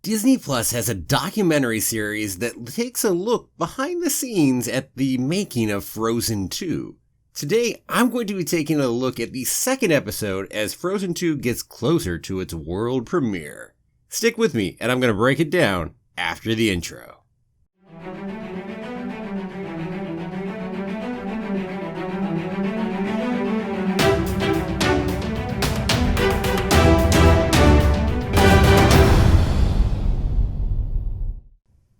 Disney Plus has a documentary series that takes a look behind the scenes at the making of Frozen 2. Today, I'm going to be taking a look at the second episode as Frozen 2 gets closer to its world premiere. Stick with me, and I'm going to break it down after the intro.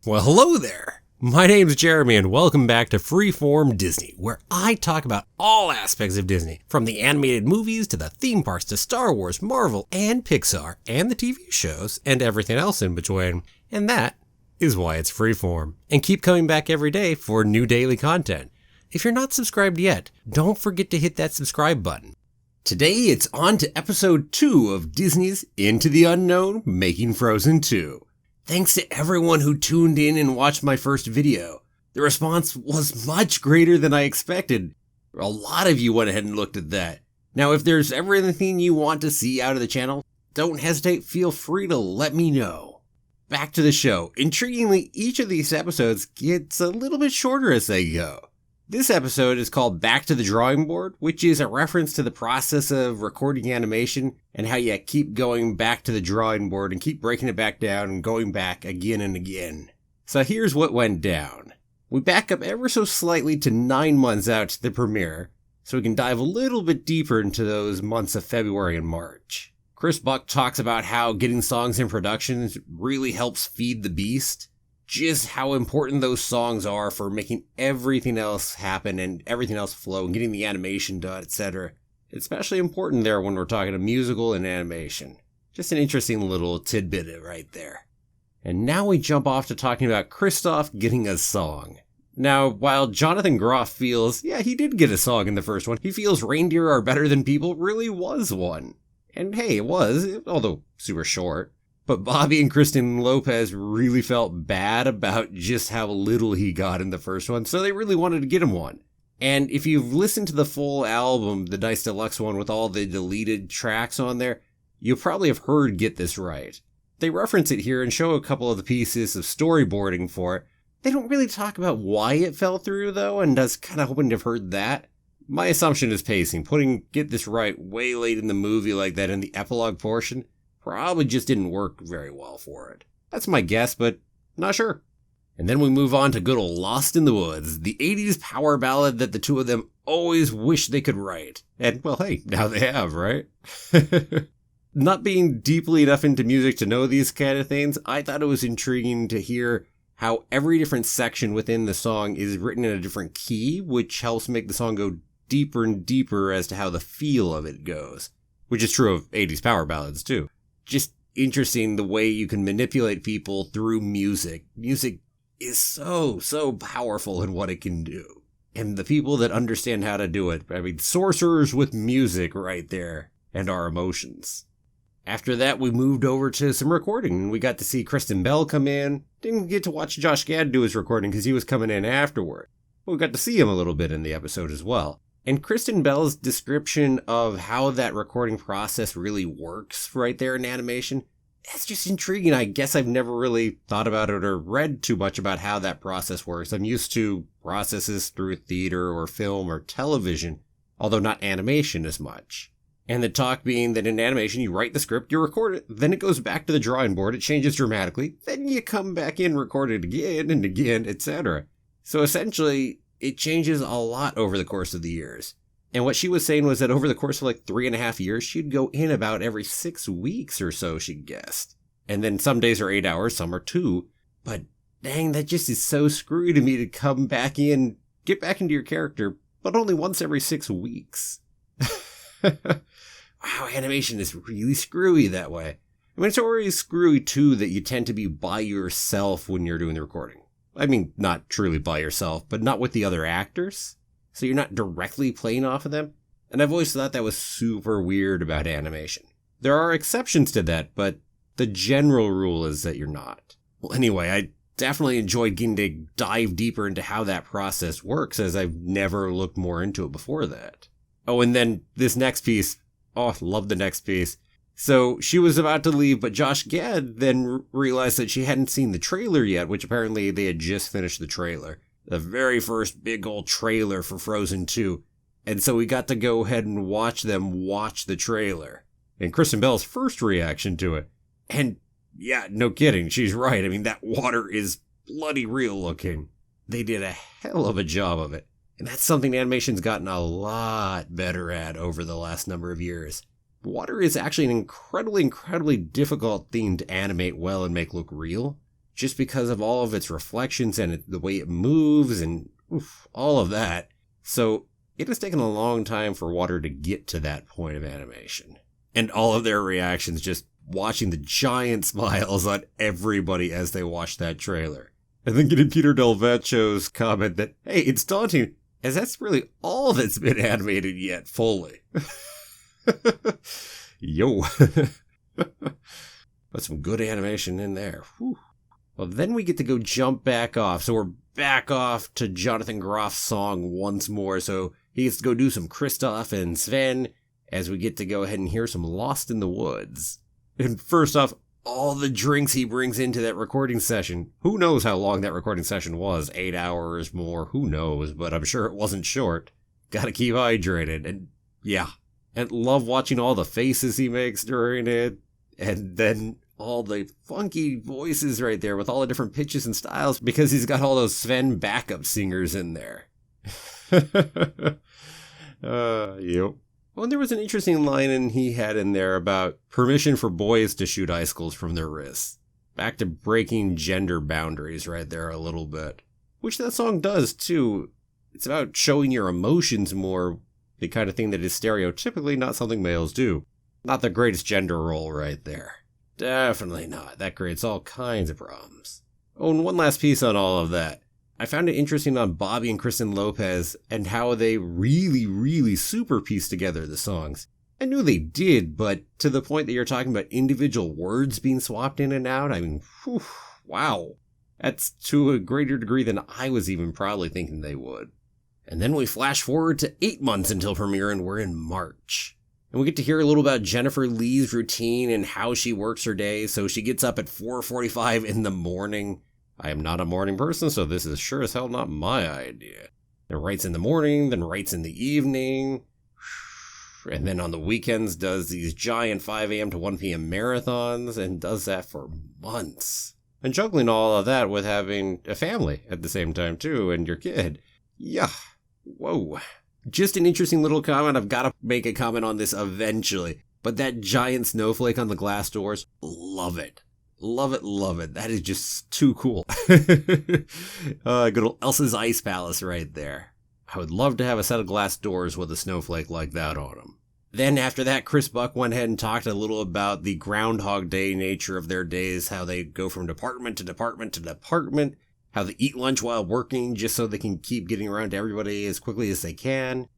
Well, hello there. My name's Jeremy and welcome back to Freeform Disney, where I talk about all aspects of Disney, from the animated movies to the theme parks to Star Wars, Marvel, and Pixar, and the TV shows, and everything else in between. And that is why it's Freeform. And keep coming back every day for new daily content. If you're not subscribed yet, don't forget to hit that subscribe button. Today it's on to episode 2 of Disney's Into the Unknown, Making Frozen 2. Thanks to everyone who tuned in and watched my first video. The response was much greater than I expected. A lot of you went ahead and looked at that. Now, if there's ever anything you want to see out of the channel, don't hesitate, feel free to let me know. Back to the show. Intriguingly, each of these episodes gets a little bit shorter as they go. This episode is called Back to the Drawing Board, which is a reference to the process of recording animation and how you keep going back to the drawing board and keep breaking it back down and going back again and again. So here's what went down. We back up ever so slightly to 9 months out to the premiere, so we can dive a little bit deeper into those months of February and March. Chris Buck talks about how getting songs in production really helps feed the beast. Just how important those songs are for making everything else happen and everything else flow and getting the animation done, etc. It's especially important there when we're talking a musical and animation. Just an interesting little tidbit right there. And now we jump off to talking about KRISTOFF getting a song. Now, while Jonathan Groff feels, yeah, he did get a song in the first one, he feels Reindeer Are Better Than People really was one. And hey, it was, although super short. But Bobby and Anderson-Lopez really felt bad about just how little he got in the first one, so they really wanted to get him one. And if you've listened to the full album, the Nice Deluxe one with all the deleted tracks on there, you'll probably have heard Get This Right. They reference it here and show a couple of the pieces of storyboarding for it. They don't really talk about why it fell through, though, and I was kind of hoping to have heard that. My assumption is pacing. Putting Get This Right way late in the movie like that in the epilogue portion probably just didn't work very well for it. That's my guess, but not sure. And then we move on to good old Lost in the Woods, the 80s power ballad that the two of them always wished they could write. And, well, hey, now they have, right? Not being deeply enough into music to know these kind of things, I thought it was intriguing to hear how every different section within the song is written in a different key, which helps make the song go deeper and deeper as to how the feel of it goes. Which is true of 80s power ballads, too. Just interesting the way you can manipulate people through music. Music is so powerful in what it can do. And the people that understand how to do it, I mean, sorcerers with music right there, and our emotions. After that, we moved over to some recording, and we got to see Kristen Bell come in. Didn't get to watch Josh Gad do his recording because he was coming in afterward. But we got to see him a little bit in the episode as well. And Kristen Bell's description of how that recording process really works right there in animation, that's just intriguing. I guess I've never really thought about it or read too much about how that process works. I'm used to processes through theater or film or television, although not animation as much. And the talk being that in animation, you write the script, you record it, then it goes back to the drawing board, it changes dramatically, then you come back in, record it again and again, etc. So essentially, it changes a lot over the course of the years. And what she was saying was that over the course of like 3.5 years, she'd go in about every 6 weeks or so, she guessed. And then some days are 8 hours, some are 2. But dang, that just is so screwy to me to come back in, get back into your character, but only once every 6 weeks. Wow, animation is really screwy that way. I mean, it's already screwy too that you tend to be by yourself when you're doing the recording. I mean, not truly by yourself, but not with the other actors. So you're not directly playing off of them. And I've always thought that was super weird about animation. There are exceptions to that, but the general rule is that you're not. Well, anyway, I definitely enjoyed getting to dive deeper into how that process works, as I've never looked more into it before that. Oh, and then this next piece. Oh, love the next piece. So she was about to leave, but Josh Gad then realized that she hadn't seen the trailer yet, which apparently they had just finished the trailer. The very first big old trailer for Frozen 2. And so we got to go ahead and watch them watch the trailer. And Kristen Bell's first reaction to it. And yeah, no kidding, she's right. I mean, that water is bloody real looking. They did a hell of a job of it. And that's something animation's gotten a lot better at over the last number of years. Water is actually an incredibly difficult thing to animate well and make look real, just because of all of its reflections and the way it moves and all of that. So it has taken a long time for water to get to that point of animation. And all of their reactions, just watching the giant smiles on everybody as they watch that trailer. And then getting Peter Del Vecho's comment that, hey, it's daunting, as that's really all that's been animated yet fully. Yo. But some good animation in there. Whew. Well, then we get to go jump back off. So we're back off to Jonathan Groff's song once more. So he gets to go do some KRISTOFF and Sven as we get to go ahead and hear some Lost in the Woods. And first off, all the drinks he brings into that recording session. Who knows how long that recording session was? 8 hours more? Who knows? But I'm sure it wasn't short. Gotta keep hydrated. And yeah. And love watching all the faces he makes during it. And then all the funky voices right there with all the different pitches and styles because he's got all those Sven backup singers in there. Yep. Well, and there was an interesting line he had in there about permission for boys to shoot icicles from their wrists. Back to breaking gender boundaries right there a little bit. Which that song does too. It's about showing your emotions more. The kind of thing that is stereotypically not something males do. Not the greatest gender role right there. Definitely not. That creates all kinds of problems. Oh, and one last piece on all of that. I found it interesting on Bobby and Kristen Lopez and how they really super pieced together the songs. I knew they did, but to the point that you're talking about individual words being swapped in and out, I mean, whew, wow. That's to a greater degree than I was even probably thinking they would. And then we flash forward to 8 months until premiere, and we're in March. And we get to hear a little about Jennifer Lee's routine and how she works her day. So she gets up at 4:45 in the morning. I am not a morning person, so this is sure as hell not my idea. And writes in the morning, then writes in the evening. And then on the weekends does these giant 5 a.m. to 1 p.m. marathons and does that for months. And juggling all of that with having a family at the same time too, and your kid. Yeah. Whoa. Just an interesting little comment. I've got to make a comment on this eventually. But that giant snowflake on the glass doors, love it. Love it, love it. That is just too cool. Good old Elsa's Ice Palace right there. I would love to have a set of glass doors with a snowflake like that on them. Then after that, Chris Buck went ahead and talked a little about the Groundhog Day nature of their days, how they go from department to department to department, how they eat lunch while working just so they can keep getting around to everybody as quickly as they can.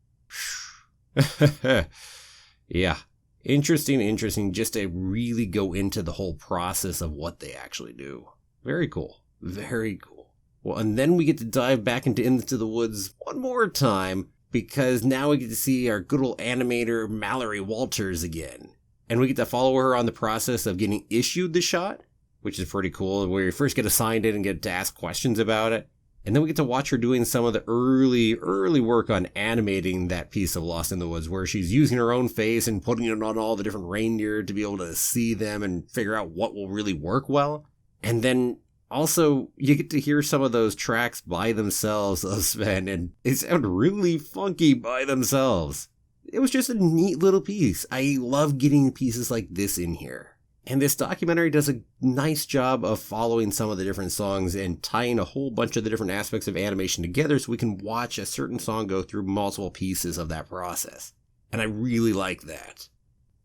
Yeah. Interesting just to really go into the whole process of what they actually do. Very cool. Very cool. Well, and then we get to dive back into the woods one more time because now we get to see our good old animator Mallory Walters again. And we get to follow her on the process of getting issued the shot, which is pretty cool, where you first get assigned it and get to ask questions about it. And then we get to watch her doing some of the early work on animating that piece of Lost in the Woods, where she's using her own face and putting it on all the different reindeer to be able to see them and figure out what will really work well. And then also, you get to hear some of those tracks by themselves of Sven, and they sound really funky by themselves. It was just a neat little piece. I love getting pieces like this in here. And this documentary does a nice job of following some of the different songs and tying a whole bunch of the different aspects of animation together so we can watch a certain song go through multiple pieces of that process. And I really like that.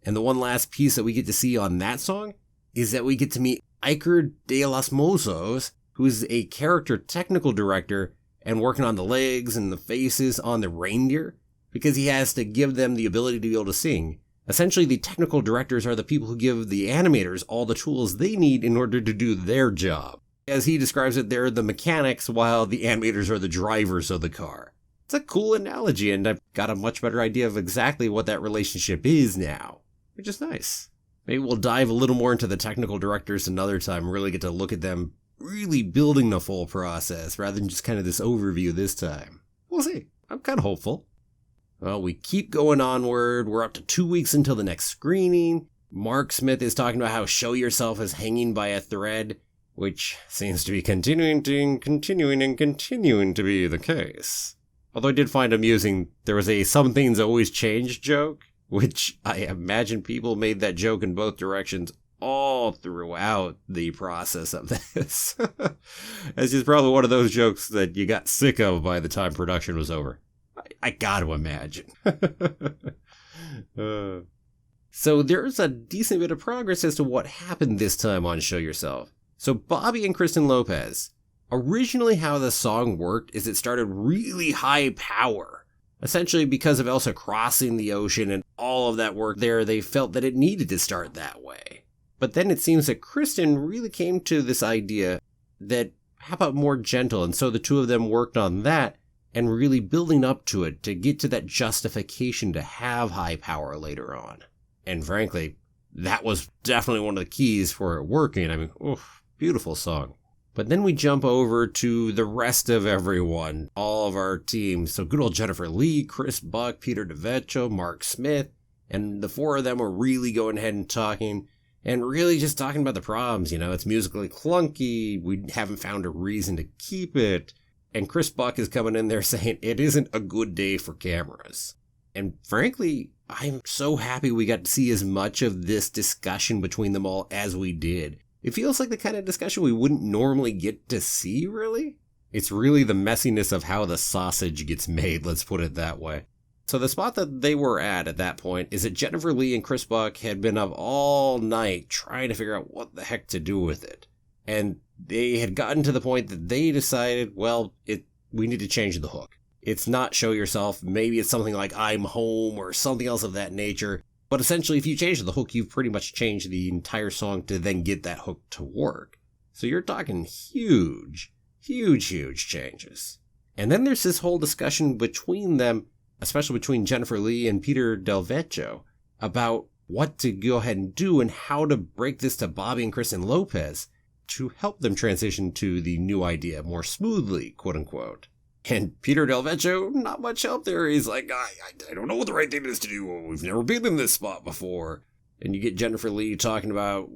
And the one last piece that we get to see on that song is that we get to meet IKER de los MOZOS, who's a character technical director and working on the legs and the faces on the reindeer because he has to give them the ability to be able to sing. Essentially, the technical directors are the people who give the animators all the tools they need in order to do their job. As he describes it, they're the mechanics while the animators are the drivers of the car. It's a cool analogy, and I've got a much better idea of exactly what that relationship is now, which is nice. Maybe we'll dive a little more into the technical directors another time, really get to look at them really building the full process rather than just kind of this overview this time. We'll see. I'm kind of hopeful. Well, we keep going onward. We're up to 2 weeks until the next screening. Mark Smith is talking about how Show Yourself is hanging by a thread, which seems to be continuing to be the case. Although I did find amusing, there was a some things always change joke, which I imagine people made that joke in both directions all throughout the process of this. It's just probably one of those jokes that you got sick of by the time production was over. I gotta imagine. So there's a decent bit of progress as to what happened this time on Show Yourself. So Bobby and Kristen Lopez, originally how the song worked is it started really high power. Essentially because of Elsa crossing the ocean and all of that work there, they felt that it needed to start that way. But then it seems that Kristen really came to this idea that how about more gentle, and so the two of them worked on that and really building up to it to get to that justification to have high power later on. And frankly, that was definitely one of the keys for it working. I mean, beautiful song. But then we jump over to the rest of everyone, all of our teams. So good old Jennifer Lee, Chris Buck, Peter DeVecchio, Mark Smith, and the four of them were really going ahead and talking. And really just talking about the problems, it's musically clunky, we haven't found a reason to keep it. And Chris Buck is coming in there saying it isn't a good day for cameras. And frankly, I'm so happy we got to see as much of this discussion between them all as we did. It feels like the kind of discussion we wouldn't normally get to see, really. It's really the messiness of how the sausage gets made, let's put it that way. So the spot that they were at that point is that Jennifer Lee and Chris Buck had been up all night trying to figure out what the heck to do with it. And they had gotten to the point that they decided, we need to change the hook. It's not Show Yourself. Maybe it's something like I'm Home or something else of that nature. But essentially, if you change the hook, you've pretty much changed the entire song to then get that hook to work. So you're talking huge changes. And then there's this whole discussion between them, especially between Jennifer Lee and Peter DeVecchio, about what to go ahead and do and how to break this to Bobby and Kristen Lopez to help them transition to the new idea more smoothly, quote unquote. And Peter DeVecchio, not much help there. He's like, I don't know what the right thing is to do. We've never been in this spot before. And you get Jennifer Lee talking about,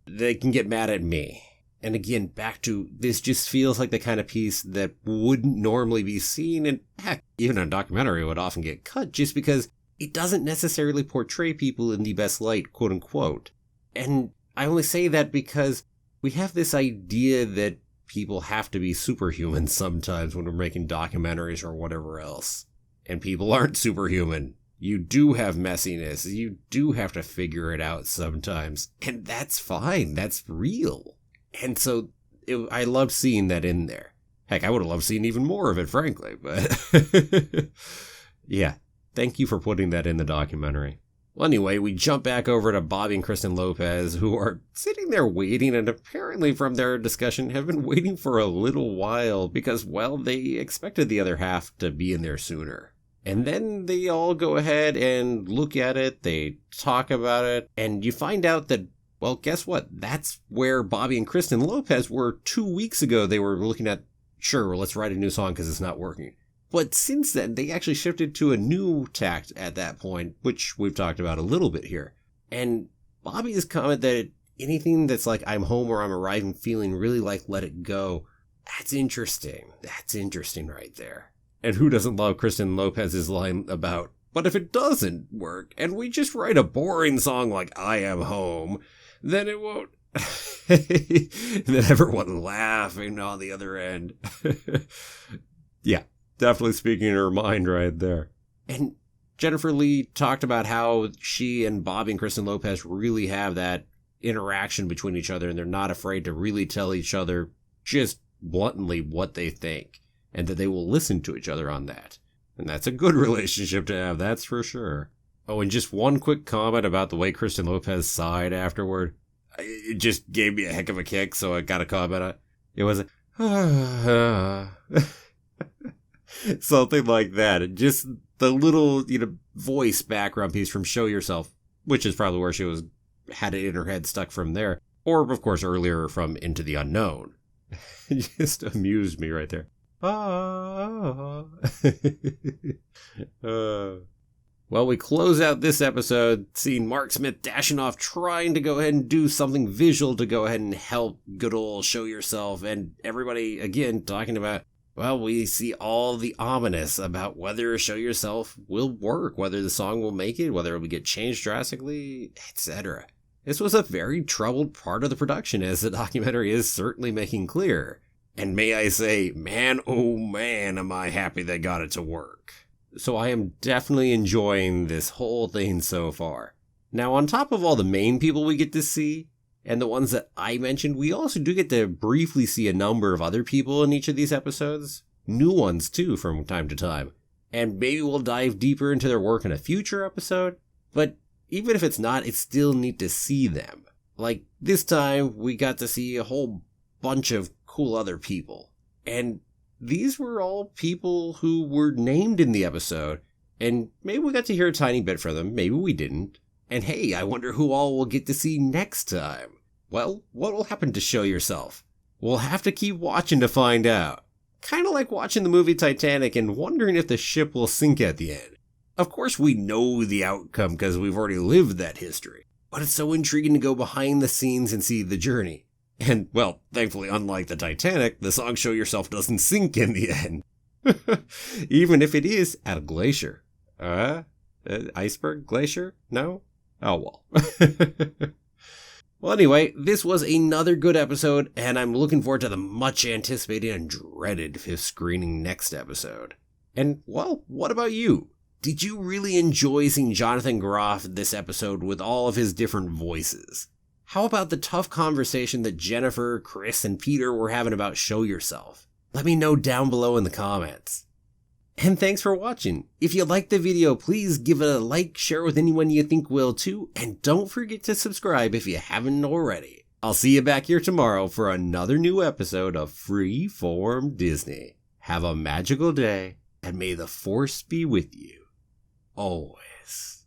they can get mad at me. And again, back to this just feels like the kind of piece that wouldn't normally be seen. And heck, even in a documentary, it would often get cut just because it doesn't necessarily portray people in the best light, quote unquote. And I only say that because we have this idea that people have to be superhuman sometimes when we're making documentaries or whatever else. And people aren't superhuman. You do have messiness. You do have to figure it out sometimes. And that's fine. That's real. And so I love seeing that in there. Heck, I would have loved seeing even more of it, frankly. But yeah, thank you for putting that in the documentary. Well, anyway, we jump back over to Bobby and Kristen Lopez, who are sitting there waiting, and apparently from their discussion have been waiting for a little while because, they expected the other half to be in there sooner. And then they all go ahead and look at it, they talk about it, and you find out that, guess what? That's where Bobby and Kristen Lopez were 2 weeks ago. They were looking at, let's write a new song because it's not working. But since then, they actually shifted to a new tact at that point, which we've talked about a little bit here. And Bobby's comment that anything that's like I'm home or I'm arriving feeling really like let it go, that's interesting. That's interesting right there. And who doesn't love Kristen Lopez's line about, but if it doesn't work and we just write a boring song like I Am Home, then it won't. And then everyone laughing on the other end. Yeah. Definitely speaking her mind right there. And Jennifer Lee talked about how she and Bobby and Kristen Lopez really have that interaction between each other, and they're not afraid to really tell each other just bluntly what they think, and that they will listen to each other on that. And that's a good relationship to have, that's for sure. Oh, and just one quick comment about the way Kristen Lopez sighed afterward. It just gave me a heck of a kick, so I got to comment on it. It was something like that. And just the little, voice background piece from Show Yourself, which is probably where she was had it in her head stuck from there. Or, of course, earlier from Into the Unknown. It just amused me right there. Well, we close out this episode seeing Mark Smith dashing off, trying to go ahead and do something visual to go ahead and help good old Show Yourself, and everybody, again, talking about, well, we see all the ominous about whether Show Yourself will work, whether the song will make it, whether it will get changed drastically, etc. This was a very troubled part of the production, as the documentary is certainly making clear. And may I say, man, oh man, am I happy they got it to work. So I am definitely enjoying this whole thing so far. Now, on top of all the main people we get to see, and the ones that I mentioned, we also do get to briefly see a number of other people in each of these episodes. New ones, too, from time to time. And maybe we'll dive deeper into their work in a future episode. But even if it's not, it's still neat to see them. Like, this time, we got to see a whole bunch of cool other people. And these were all people who were named in the episode, and maybe we got to hear a tiny bit from them, maybe we didn't. And hey, I wonder who all we'll get to see next time. Well, what will happen to Show Yourself? We'll have to keep watching to find out. Kind of like watching the movie Titanic and wondering if the ship will sink at the end. Of course we know the outcome because we've already lived that history, but it's so intriguing to go behind the scenes and see the journey. And, well, thankfully, unlike the Titanic, the song Show Yourself doesn't sink in the end. Even if it is at a glacier. Iceberg glacier? No? Oh, well. Well, anyway, this was another good episode, and I'm looking forward to the much anticipated and dreaded 5th screening next episode. And, well, what about you? Did you really enjoy seeing Jonathan Groff this episode with all of his different voices? How about the tough conversation that Jennifer, Chris, and Peter were having about Show Yourself? Let me know down below in the comments. And thanks for watching. If you liked the video, please give it a like, share with anyone you think will too, and don't forget to subscribe if you haven't already. I'll see you back here tomorrow for another new episode of Freeform Disney. Have a magical day, and may the Force be with you always.